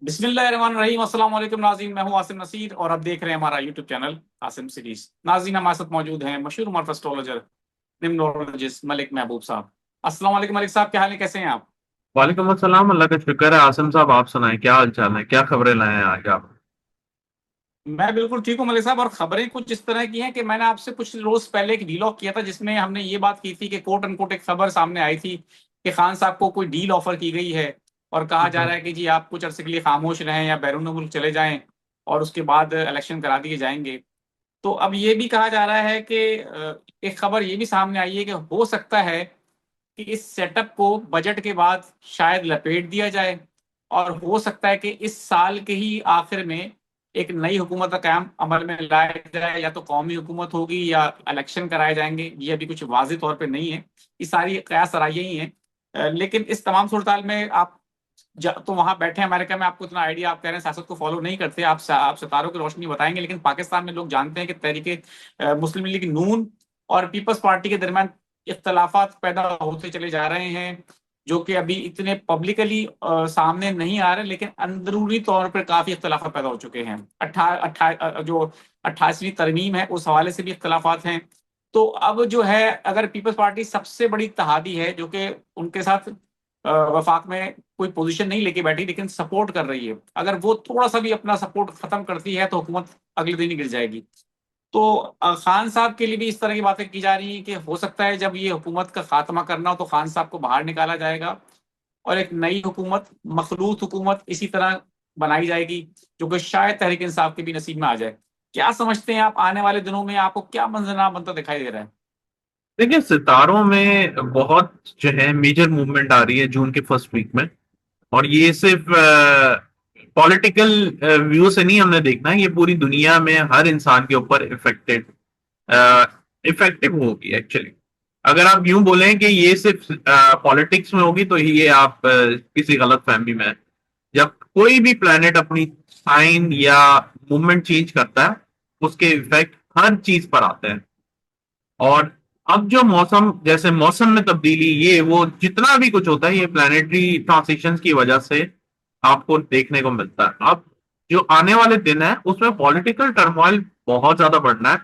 बिस्मिल्लाहिर्रहमानिर्रहीम। अस्सलाम वालेकुम नाज़रीन, मैं हूं आसिम नसीर और आप देख रहे हैं हमारा यूट्यूब चैनल आसिम सीरीज। नाज़रीन, हमारे साथ मौजूद हैं मशहूर उमर एस्ट्रोलॉजर निम्नोलॉजिस्ट मलिक महबूब साहब। अस्सलाम वालेकुम मलिक साहब, क्या हाल है, कैसे हैं आप? वालेकुम अस्सलाम। अल्लाह का शुक्र है। आसिम साहब, आप सुनाएं, क्या हाल चाल है, क्या खबरें लाए हैं आज आप? मैं बिल्कुल ठीक हूं मलिक साहब, और खबरें कुछ इस तरह की हैं कि मैंने आपसे कुछ रोज पहले एक वीलॉग किया था जिसमें हमने ये बात की थी कि कोट अनकोट एक खबर सामने आई थी कि खान साहब को कोई डील ऑफर की गई है और कहा जा रहा है कि जी आप कुछ अरसे के लिए खामोश रहें या बैरून मुल्क चले जाएं और उसके बाद इलेक्शन करा दिए जाएंगे। तो अब ये भी कहा जा रहा है कि एक खबर ये भी सामने आई है कि हो सकता है कि इस सेटअप को बजट के बाद शायद लपेट दिया जाए और हो सकता है कि इस साल के ही आखिर में एक नई हुकूमत का क्याम अमल में लाया जाए, या तो कौमी हुकूमत होगी या इलेक्शन कराए जाएंगे। ये अभी कुछ वाज़ेह तौर पे नहीं है, ये सारी कयास आराइयां ही हैं। लेकिन इस तमाम सूरत में आप तो वहां बैठे हैं अमेरिका में, आपको इतना आइडिया, आप कह रहे हैं सियासत को फॉलो नहीं करते, आप सितारों की रोशनी बताएंगे, लेकिन पाकिस्तान में लोग जानते हैं कि तहरीके मुस्लिम लीग नून और पीपल्स पार्टी के दरमियान इख्तलाफात पैदा होते चले जा रहे हैं, जो कि अभी इतने पब्लिकली सामने नहीं आ रहे, लेकिन अंदरूनी तौर पर काफी इख्तलाफात पैदा हो चुके हैं। जो 28वीं तरमीम है उस हवाले से भी इख्तलाफात हैं। तो अब जो है, अगर पीपल्स पार्टी सबसे बड़ी इत्तेहादी है जो कि उनके साथ वफाक में कोई पोजीशन नहीं लेके बैठी लेकिन सपोर्ट कर रही है, अगर वो थोड़ा सा भी अपना सपोर्ट खत्म करती है तो हुकूमत अगले दिन ही गिर जाएगी। तो खान साहब के लिए भी इस तरह की बातें की जा रही हैं कि हो सकता है जब ये हुकूमत का खात्मा करना हो तो खान साहब को बाहर निकाला जाएगा और एक नई हुकूमत, मखलूत हुकूमत इसी तरह बनाई जाएगी, जो कि शायद तहरीक इंसाफ के भी नसीब में आ जाए। क्या समझते हैं आप, आने वाले दिनों में आपको क्या मंजरनामा बनता दिखाई दे रहा है? देखिए, सितारों में बहुत जो है मेजर मूवमेंट आ रही है जून के फर्स्ट वीक में। और ये सिर्फ पॉलिटिकल व्यू से नहीं हमने देखना है, ये पूरी दुनिया में हर इंसान के ऊपर इफेक्टिव होगी एक्चुअली। अगर आप यूं बोलें कि ये सिर्फ पॉलिटिक्स में होगी तो ये आप किसी गलत फहमी में हैं। जब कोई भी प्लेनेट अपनी साइन या मूवमेंट चेंज करता है, उसके इफेक्ट हर चीज पर आते हैं। और अब जो मौसम, जैसे मौसम में तब्दीली, ये वो जितना भी कुछ होता है, ये प्लानिटरी ट्रांसिशंस की वजह से आपको देखने को मिलता है। अब जो आने वाले दिन है उसमें पॉलिटिकल टर्मोइल बहुत ज्यादा बढ़ना है।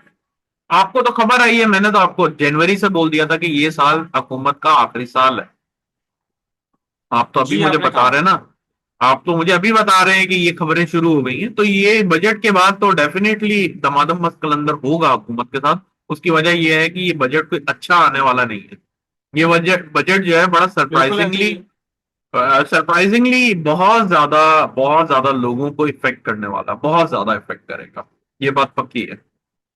आपको तो खबर आई है, मैंने तो आपको जनवरी से बोल दिया था कि ये साल हुकूमत का आखिरी साल है। आप तो अभी जी, मुझे आपने बता कहा। रहे हैं ना, आप तो मुझे अभी बता रहे हैं कि ये खबरें शुरू हो गई हैं, तो ये बजट के बाद तो डेफिनेटली दमादम मस्त कलंदर होगा हुकूमत के साथ। उसकी वजह यह है कि ये बजट कोई अच्छा आने वाला नहीं है। ये बजट बजट जो है बड़ा बिल्कुल है जी। सरप्राइजिंगली बहुत ज्यादा लोगों को इफेक्ट करने वाला, बहुत ज्यादा इफेक्ट करेगा। ये बात पक्की है।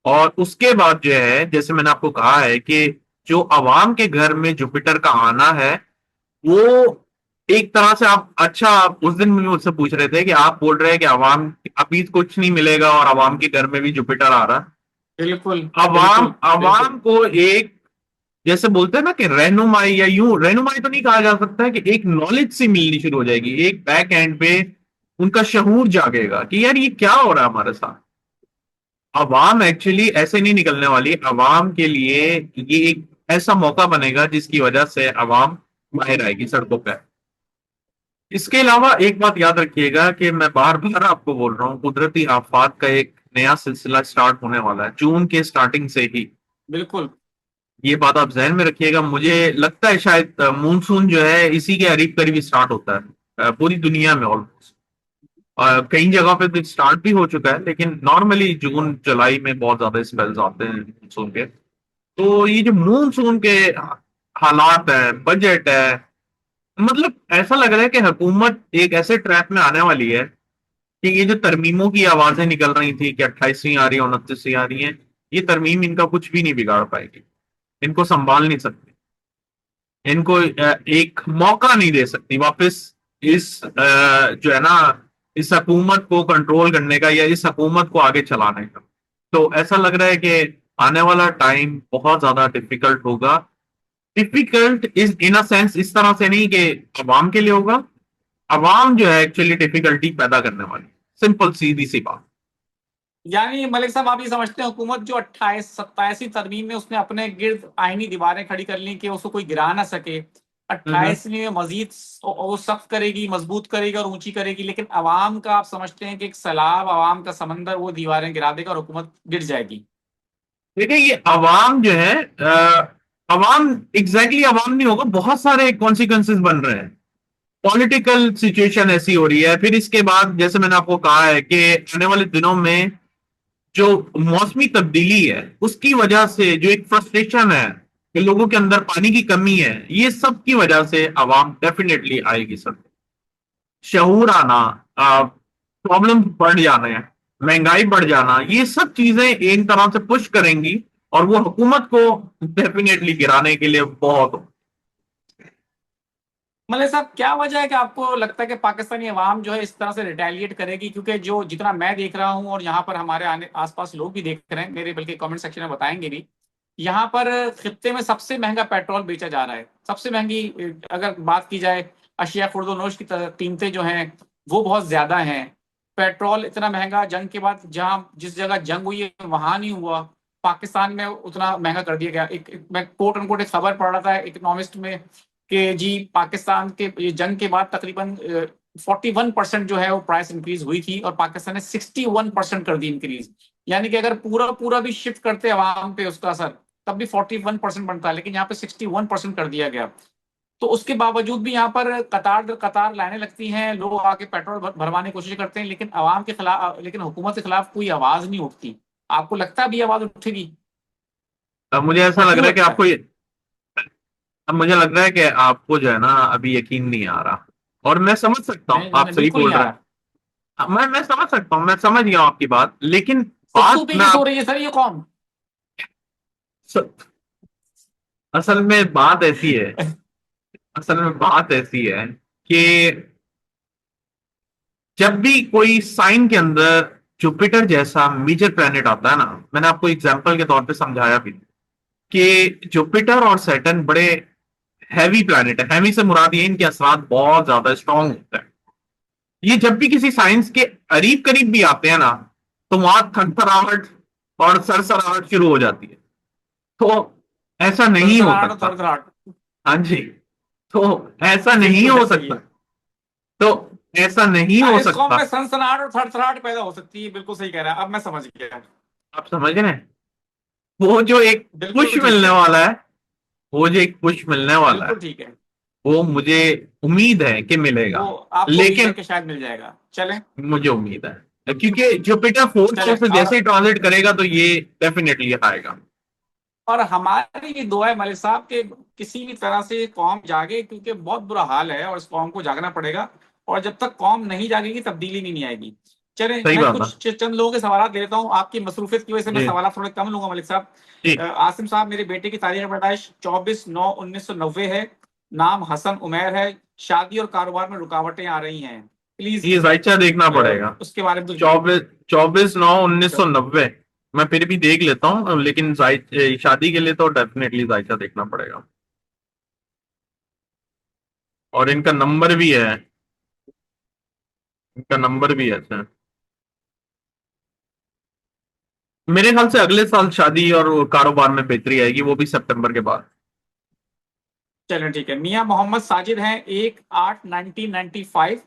और उसके बाद जो है, जैसे मैंने आपको कहा है कि जो अवाम के घर में जुपिटर का आना है, वो एक तरह से आप उस दिन भी मुझसे पूछ रहे थे कि आप बोल रहे हैं कि अवाम अभी कुछ नहीं मिलेगा और अवाम के घर में भी जुपिटर आ रहा है। बिल्कुल अवाम बिल्कुल बिल्कुल। अवाम को एक, जैसे बोलते हैं ना कि रहनुमाई, या यूं रहनुमाई तो नहीं कहा जा सकता है, कि एक नॉलेज सी मिलनी शुरू हो जाएगी एक बैक एंड पे। उनका शऊर जागेगा कि यार ये क्या हो रहा है हमारे साथ। अवाम एक्चुअली ऐसे नहीं निकलने वाली। अवाम के लिए ये एक ऐसा मौका बनेगा जिसकी वजह से अवाम बाहर आएगी सड़कों पर। इसके अलावा एक बात याद रखिएगा कि मैं बार बार आपको बोल रहा हूँ, कुदरती आफात का एक नया सिलसिला स्टार्ट होने वाला है जून के स्टार्टिंग से ही। बिल्कुल। ये बात आप जहन में रखिएगा। मुझे लगता है शायद मानसून जो है इसी के करीब करीब स्टार्ट होता है पूरी दुनिया में ऑलमोस्ट। कई जगह पे तो स्टार्ट भी हो चुका है, लेकिन नॉर्मली जून जुलाई में बहुत ज्यादा स्पेल्स आते हैं मानसून के। तो ये जो मानसून के हालात है, बजट है, मतलब ऐसा लग रहा है कि हुकूमत एक ऐसे ट्रैप में आने वाली है कि ये जो तरमीमों की आवाजें निकल रही थी कि 28वीं आ रही है, 29वीं आ रही है, ये तरमीम इनका कुछ भी नहीं बिगाड़ पाएगी। इनको संभाल नहीं सकती। इनको एक मौका नहीं दे सकती वापस इस जो है ना, इस हुकूमत को कंट्रोल करने का या इस हुकूमत को आगे चलाने का। तो ऐसा लग रहा है कि आने वाला टाइम बहुत ज्यादा डिफिकल्ट होगा। Difficult is in a sense इस तरह से नहीं कि अवाम के लिए होगा। अवाम जो है एक्चुअली डिफिकल्टी पैदा करने वाली, सिंपल सीधी सी बात। यानी मलिक साहब, आप ये समझते हैं हुकूमत जो 28 27वीं तरमीम में उसने अपने गिर्द आईनी दीवारें खड़ी कर ली कि उसको कोई गिरा ना सके, हम्म। 28वीं में मजीद वो सख्त करेगी, मजबूत करेगी और ऊंची करेगी, लेकिन अवाम का आप समझते हैं कि एक सैलाब, अवाम का समंदर वो दीवारें गिरा देगा और हुकूमत गिर जाएगी? देखिए ये अवाम जो है, अवाम एग्जैक्टली अवाम नहीं होगा, बहुत सारे कॉन्सिक्वेंसेस बन रहे हैं। पॉलिटिकल सिचुएशन ऐसी हो रही है, फिर इसके बाद जैसे मैंने आपको कहा है कि आने वाले दिनों में जो मौसमी तब्दीली है उसकी वजह से जो एक फ्रस्ट्रेशन है कि लोगों के अंदर पानी की कमी है, ये सब की वजह से अवाम डेफिनेटली आएगी सर। शहूर आना, प्रॉब्लम बढ़ जाना है, महंगाई बढ़ जाना, ये सब चीजें एक तरह से पुश करेंगी और वो हुकूमत को डेफिनेटली गिराने के लिए बहुत। मतलब साहब क्या वजह है कि आपको लगता है कि पाकिस्तानी अवाम जो है इस तरह से रिटेलिएट करेगी? क्योंकि जो जितना मैं देख रहा हूं और यहाँ पर हमारे आने आसपास लोग भी देख रहे हैं, मेरे बल्कि कमेंट सेक्शन में बताएंगे भी, यहाँ पर खित्ते में सबसे महंगा पेट्रोल बेचा जा रहा है, सबसे महंगी अगर बात की जाए, अशिया खुर्दोनोश की कीमतें जो हैं वो बहुत ज्यादा हैं। पेट्रोल इतना महंगा, जंग के बाद जहाँ जिस जगह जंग हुई है वहां नहीं हुआ, पाकिस्तान में उतना महंगा कर दिया गया। मैं कोट अनकोट एक खबर पढ़ रहा था इकोनॉमिस्ट में कि जी पाकिस्तान के ये जंग के बाद तकरीबन 41% जो है वो प्राइस इंक्रीज हुई थी और पाकिस्तान ने 61% कर दी इंक्रीज। यानी कि अगर पूरा पूरा भी शिफ्ट करते अवाम पे उसका असर, तब भी 41% बनता है, लेकिन यहाँ पे 61% कर दिया गया। तो उसके बावजूद भी यहाँ पर कतार कतार लाइनें लगती हैं, लोग आके पेट्रोल भरवाने की कोशिश करते हैं, लेकिन अवाम के खिलाफ, लेकिन हुकूमत के खिलाफ कोई आवाज नहीं उठती। आपको लगता है अभी आवाज उठेगी? अब मुझे ऐसा और लग क्यों रहा है कि लगता आपको है? ये, अब मुझे लग रहा है कि आपको जो है ना अभी यकीन नहीं आ रहा, और मैं समझ सकता हूँ नहीं आप नहीं, सही बिल्कुल बोल नहीं आ रहे रहा। हैं। मैं समझ सकता हूँ, मैं समझ गया हूँ आपकी बात, लेकिन सिद्धू बात पे मैं केस हो आप रही है सर, ये कौन? असल में बात ऐसी है, असल में बात ऐसी है कि जब भी कोई साइन के अंदर जुपिटर जैसा मेजर प्लैनेट आता है ना, मैंने आपको एग्जांपल के तौर पे समझाया भी कि जुपिटर और सैटर्न बड़े हैवी प्लैनेट है। हैवी से मुराद ये इनके असरात बहुत ज्यादा स्ट्रांग होते हैं। ये जब भी किसी साइंस के करीब करीब भी आते हैं ना, तो वहां थरथराहट और सरसराहट शुरू हो जाती है। तो ऐसा नहीं हो थरथराहट और सकता। थरथराहट। हाँ जी। तो ऐसा नहीं बिल्कुल हो सही सकता। है। तो ऐसा नहीं हाँ, हो इस कौम सकता। में सनसनाहट और थरथराहट पैदा हो सकती है, बिल्कुल सही कह रहा है, अब मैं समझ गया। आप समझ रहे हैं? वो जो एक पुश बिल्कुल ठीक मिलने है। वाला है, वो जो एक पुश मिलने वाला है, बिल्कुल ठीक है। वो मुझे उम्मीद है कि मिलेगा। वो आपको उम्मीद है लेकिन कि शायद मिल जाएगा, चलें। मुझे उम्मीद है क्योंकि जुपिटर फोर्थ चलें हाउस से और जैसे ही ट्रांजिट करेगा तो ये डेफिनेटली आएगा। और हमारी ये दुआ है मलिक साहब के किसी भी तरह से ये कौम जागे, क्योंकि बहुत बुरा हाल है और इस कौम को जागना पड़ेगा। और जब तक कौम नहीं जागेगी तब्दीली नहीं आएगी। चलें, सही मैं बात है। कुछ चंद लोगों के सवाल दे देता हूँ, आपकी मसरूफियत की वजह से मैं जी सवाल थोड़े कम लूंगा मलिक साहब। जी। आसिम साहब, मेरे बेटे की तारीख पैदाइश 24/9/1990 है। नाम हसन उमैर है। शादी और कारोबार में रुकावटें आ रही हैं, प्लीज ये जायचा देखना पड़ेगा। उसके बारे में कुछ बताइए। 24/9/1990। मैं फिर भी देख लेता हूँ, लेकिन शादी के लिए तो डेफिनेटली जायचा देखना पड़ेगा। और इनका नंबर भी है, इनका नंबर भी है सर। मेरे ख्याल से अगले साल शादी और कारोबार में बेहतरी आएगी, वो भी सितंबर के बाद। चलें ठीक है। मियां मोहम्मद साजिद हैं, 1/8/1995।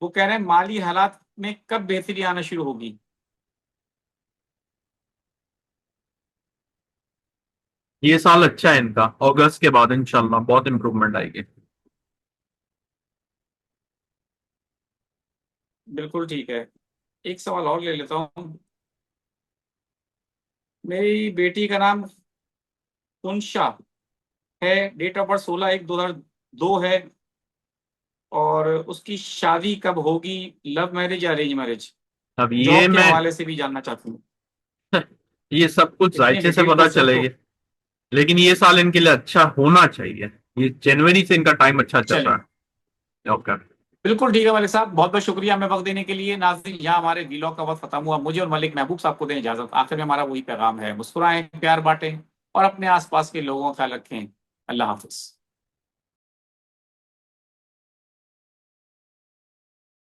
वो कह रहे हैं माली हालात में कब बेहतरी आना शुरू होगी? ये साल अच्छा है इनका, अगस्त के बाद इंशाल्लाह बहुत इंप्रूवमेंट आएगी। बिल्कुल ठीक है। एक सवाल और ले लेता हूँ। मेरी बेटी का नाम कुंशा है, डेट ऑफ बर्थ 16/1/2002 है। और उसकी शादी कब होगी? लव मैरिज या अरेंज मैरिज? अब ये जॉब के मैं हवाले से भी जानना चाहती हूँ। ये सब कुछ इतने जायचे से डिटेल पता क्वेश्चन चलेगी, तो। लेकिन ये साल इनके लिए अच्छा होना चाहिए। ये जनवरी से इनका टाइम अच्छा चल रहा चलें, है। ओके। बिल्कुल ठीक है मलिक साहब, बहुत बहुत शुक्रिया हमें वक्त देने के लिए। नाज़रीन, यहाँ हमारे वीलॉग का वक्त खत्म हुआ। मुझे और मलिक महबूब साहब को दें इजाजत। आखिर में हमारा वही पैगाम है, मुस्कुराएं, प्यार बांटें और अपने आसपास के लोगों का ख्याल रखें। अल्लाह हाफिज।